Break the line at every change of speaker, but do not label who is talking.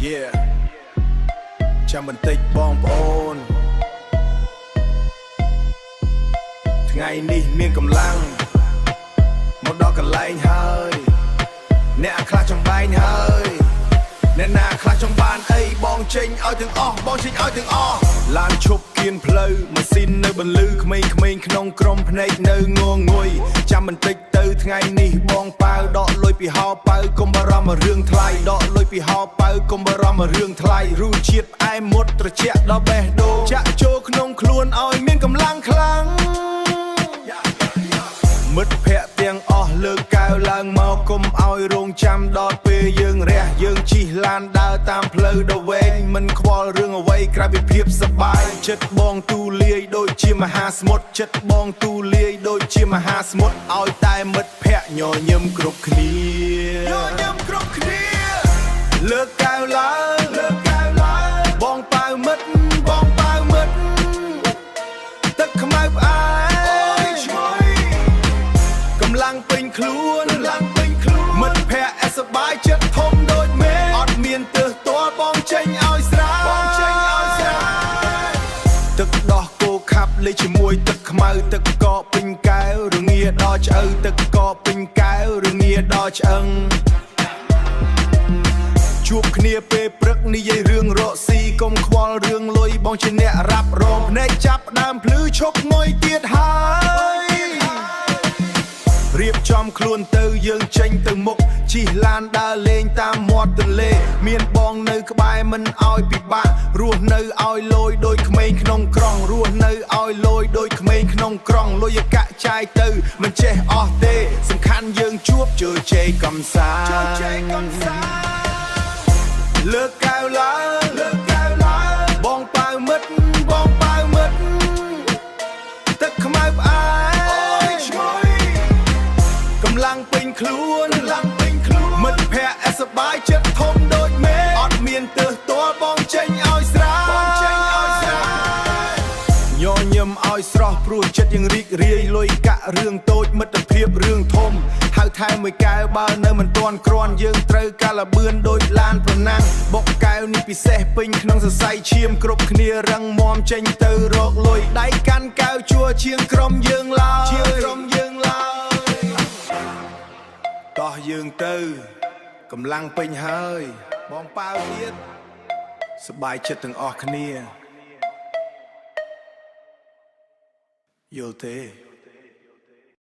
Yeah ចាំបន្តិចបងប្អូនថ្ងៃនេះមានកម្លាំងមកដល់កន្លែងហើយអ្នកខ្លះចង់បែងហើយអ្នកណាខ្លះចង់បានអីបងចេញឲ្យទាំងអស់បងចេញឲ្យទាំងអស់ឡានឈប់គៀនផ្លូវម៉ាស៊ីននៅបន្លឺក្មេងៗក្នុងក្រុមភ្នែកនៅងងុយចាំបន្តិចទៅថ្ងៃនេះបងប៉ៅដកលុយពីហោប៉ៅកុំបារម្ភរឿងថ្លៃដកលុយពីហោប៉ៅកុំបារម្ភរឿងថ្លៃរសជាតិផ្អែមមុតត្រជាក់ដល់បេះដូងចាក់ចូលក្នុងខ្លួនឲ្យមានកម្លាំងខ្លាំងមិត្តភ័ក្តិទាំងអស់លើកកែវឡើងមកគុំឲ្យរងចាំដល់ពេលយើងរះយើងជិះឡានដើរតាមផ្លូវដ៏វែងមិនខ្វល់រឿងអ្វីក្រៅពីភាពសប្បាយចិត្តបងទូលាយដូចជាមហាសមុទ្រចិត្តបងទូលាយដូចជាមហាសមុទ្រឲ្យតែមិត្តភ័ក្តិញញឹមគ្រប់គ្នាញញឹមគ្រប់គ្នាលើកកែវឡើងលើកកែវឡើងបងប៉ៅមិត្តបងប៉ៅមិត្តទឹកខ្មៅផ្អែកម្លាំងពេញខ្លួនមិត្តភ័ក្តិសប្បាយចិត្តធំដូចមេអត់មានទើសទាល់បងចេញឲ្យស្រាទឹកដោះគោខាប់លេជាមួយទឹកខ្មៅទឹកកកពេញកែវរងាដល់ឆ្អៅទឹកកកពេញកែវរងាដល់ឆ្អឹងជួបគ្នាពេលព្រឹកនិយាយរឿងរកស៊ីកុំខ្វល់រឿងលុយបងជាអ្នករ៉ាប់រងភ្នែកចាប់ដើមភ្លឺឈប់ងុយទៀតហើយរៀបចំខ្លួនទៅយើងចេញទៅមុខជិះឡានដើរលេងតាមមាត់ទន្លេមានបងនៅក្បែរមិនឲ្យពិបាករស់នៅឲ្យលយដូចក្មេងក្នុងក្រុងរស់នៅឲ្យលយដូចក្មេងក្នុងក្រុងលុយកាក់ចាយទៅមិនចេះអស់ទេសំខាន់យើងជួបជើជ័យកំសាន្តលើកកែវឡើងលើកកែវឡើងបងប៉ៅមិត្តបងប៉ៅមិត្តទឹកខ្មៅផ្អែកម្លាំងពេញខ្លួនមិត្តភ័ក្តិសប្បាយចិត្តធំដូចមេអត់មានទើសទាល់បងចេញឲ្យស្រាញញឹមឲ្យស្រស់ព្រោះចិត្តយើងរីករាយលុយកាក់រឿងតូចមិត្តភាពរឿងធំហៅថែមមួយកែវបើនៅមិនទាន់គ្រាន់យើងត្រូវកាលបឿនដូចឡានប្រណាំងបុកកែវនេះពិសេសពេញក្នុងសរសៃឈាមគ្រប់គ្នារឹងមាំចេញទៅរកលុយដៃកាន់កែវជួជាងក្រុមយើងឡើយតោះយើងទៅកម្លាំងពេញហើយបងប៉ៅទៀតសប្បាយចិត្តទាំងអស់គ្នាយល់ទេ